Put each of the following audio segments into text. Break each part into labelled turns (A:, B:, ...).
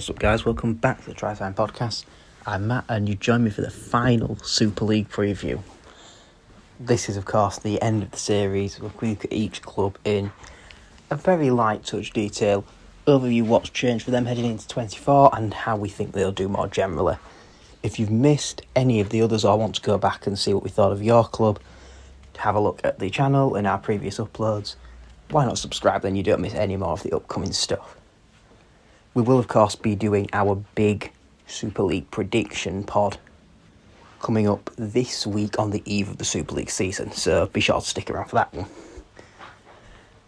A: What's up, guys? Welcome back to the Tri-Sign Podcast. I'm Matt, and you join me for the final Super League preview. This is, of course, the end of the series. We'll look at each club in a very light touch detail, overview what's changed for them heading into 24 and how we think they'll do more generally. If you've missed any of the others or want to go back and see what we thought of your club, have a look at the channel and our previous uploads. Why not subscribe, then you don't miss any more of the upcoming stuff. We will, of course, be doing our big Super League prediction pod coming up this week on the eve of the Super League season, so be sure to stick around for that one.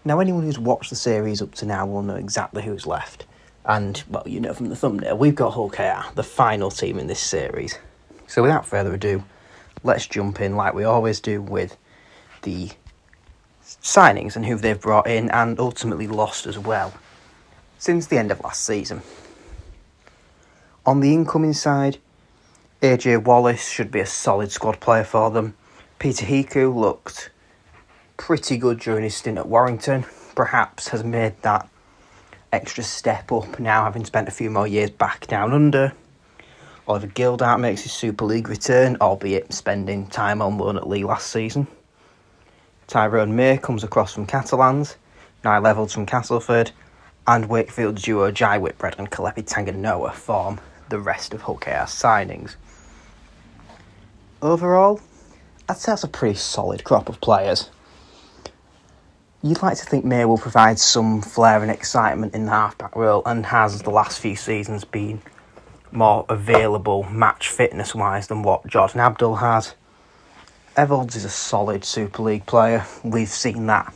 A: Now, anyone who's watched the series up to now will know exactly who's left. And, well, you know from the thumbnail, we've got Hull KR, the final team in this series. So without further ado, let's jump in like we always do with the signings and who they've brought in and ultimately lost as well since the end of last season. On the incoming side, AJ Wallace should be a solid squad player for them. Peter Hiku looked pretty good during his stint at Warrington, perhaps has made that extra step up now, having spent a few more years back down under. Oliver Gildart makes his Super League return, albeit spending time on loan at Lee last season. Tyrone May comes across from Catalans, Niall Evans from Castleford, and Wakefield duo Jai Whitbread and Kalepi Tanganoa form the rest of Hull KR's signings. Overall, I'd say that's a pretty solid crop of players. You'd like to think May will provide some flair and excitement in the half-back role, and has the last few seasons been more available match fitness-wise than what Jordan Abdul has. Evolds is a solid Super League player. We've seen that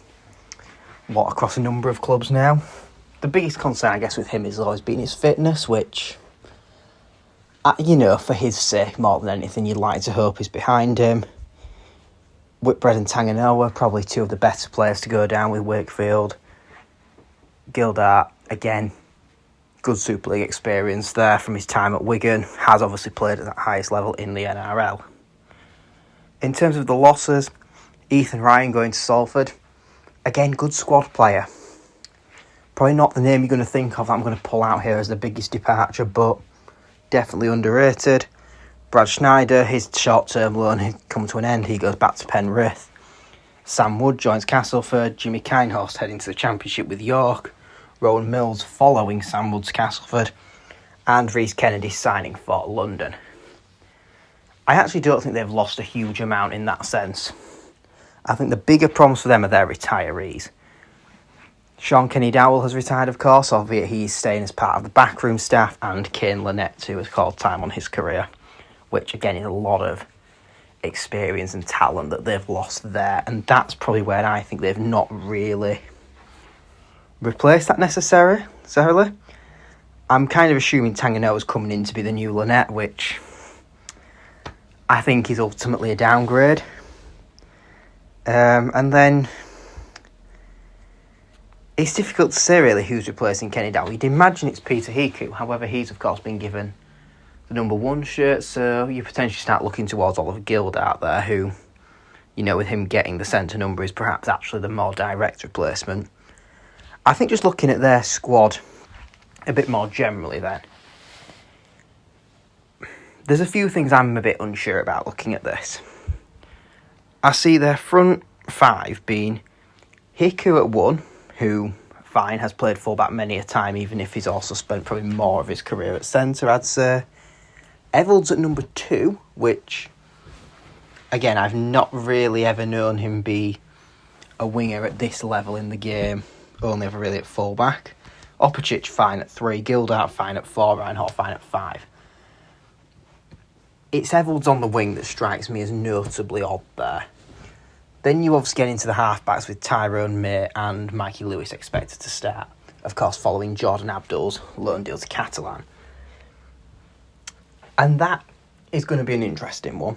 A: across a number of clubs now. The biggest concern, I guess, with him has always been his fitness, which, for his sake, more than anything, you'd like to hope is behind him. Whitbread and Tanganoa, probably two of the better players to go down with Wakefield. Gildart, again, good Super League experience there from his time at Wigan, has obviously played at that highest level in the NRL. In terms of the losses, Ethan Ryan going to Salford, again, good squad player. Probably not the name you're going to think of that I'm going to pull out here as the biggest departure, but definitely underrated. Brad Schneider, his short-term loan had come to an end. He goes back to Penrith. Sam Wood joins Castleford. Jimmy Kinehorst heading to the Championship with York. Rowan Mills following Sam Wood's Castleford. And Rhys Kennedy signing for London. I actually don't think they've lost a huge amount in that sense. I think the bigger problems for them are their retirees. Sean Kenny-Dowell has retired, of course, albeit he's staying as part of the backroom staff, and Kane Lynette, who has called time on his career, which, again, is a lot of experience and talent that they've lost there, and that's probably where I think they've not really replaced that necessarily. I'm kind of assuming Tanganoa's coming in to be the new Lynette, which I think is ultimately a downgrade. And then it's difficult to say really who's replacing Kenny Dowell. You'd imagine it's Peter Hiku. However, he's of course been given the number 1 shirt, so you potentially start looking towards Oliver Gildart there, who, with him getting the centre number, is perhaps actually the more direct replacement. I think just looking at their squad a bit more generally then, there's a few things I'm a bit unsure about looking at this. I see their front 5 being Hiku at 1, who, fine, has played fullback many a time, even if he's also spent probably more of his career at centre, I'd say. Evolds at number 2, which, again, I've not really ever known him be a winger at this level in the game, only ever really at fullback. Opicic fine at 3, Gildart fine at 4, Reinhardt fine at 5. It's Evolds on the wing that strikes me as notably odd there. Then you obviously get into the halfbacks with Tyrone May and Mikey Lewis expected to start, of course following Jordan Abdul's loan deal to Catalan. And that is going to be an interesting one.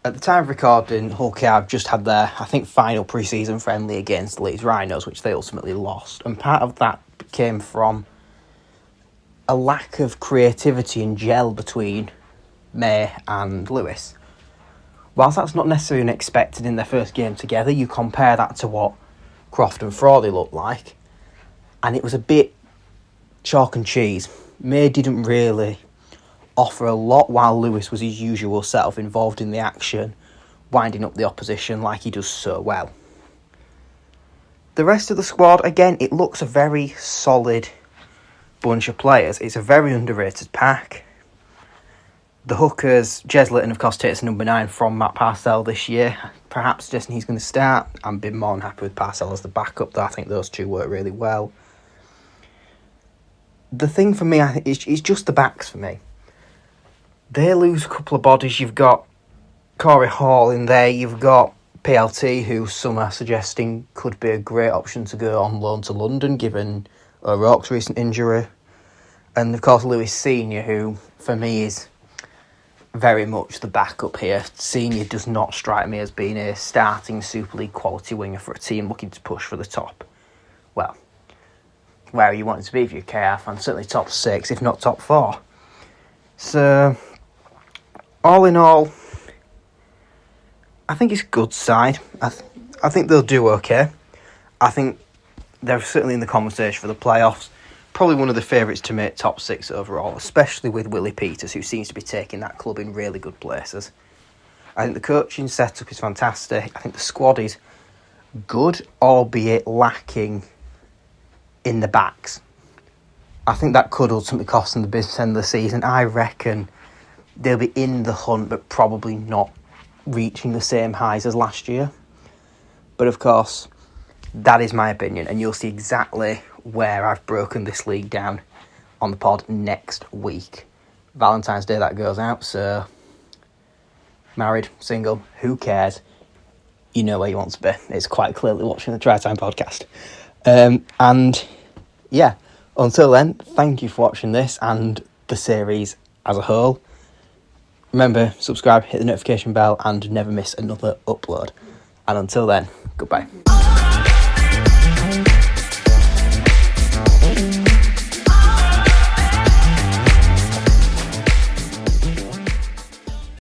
A: At the time of recording, Hull KR have just had their, final pre-season friendly against Leeds Rhinos, which they ultimately lost. And part of that came from a lack of creativity and gel between May and Lewis. Whilst that's not necessarily unexpected in their first game together, you compare that to what Croft and Frawley looked like, and it was a bit chalk and cheese. May didn't really offer a lot, while Lewis was his usual self, involved in the action, winding up the opposition like he does so well. The rest of the squad, again, it looks a very solid bunch of players. It's a very underrated pack. The hookers, Jez and of course takes number 9 from Matt Parcell this year. Perhaps suggesting he's going to start. I'm been more than happy with Parcell as the backup, though I think those two work really well. The thing for me, I think, is just the backs for me. They lose a couple of bodies. You've got Corey Hall in there. You've got PLT, who some are suggesting could be a great option to go on loan to London, given O'Rourke's recent injury. And of course Lewis Senior, who for me is very much the backup here. Senior does not strike me as being a starting Super League quality winger for a team looking to push for the top. Well, where you want it to be if you're KR fan, certainly top 6, if not top 4. So, all in all, I think it's a good side. I think they'll do okay. I think they're certainly in the conversation for the playoffs. Probably one of the favourites to make top 6 overall, especially with Willie Peters, who seems to be taking that club in really good places. I think the coaching setup is fantastic. I think the squad is good, albeit lacking in the backs. I think that could ultimately cost them the business end of the season. I reckon they'll be in the hunt, but probably not reaching the same highs as last year. But of course, that is my opinion, and you'll see exactly where I've broken this league down on the pod next week. Valentine's Day that goes out, so married, single, who cares? You know where you want to be. It's quite clearly watching the Try Time podcast. And yeah, until then, thank you for watching this and the series as a whole. Remember, subscribe, hit the notification bell, and never miss another upload. And until then, goodbye.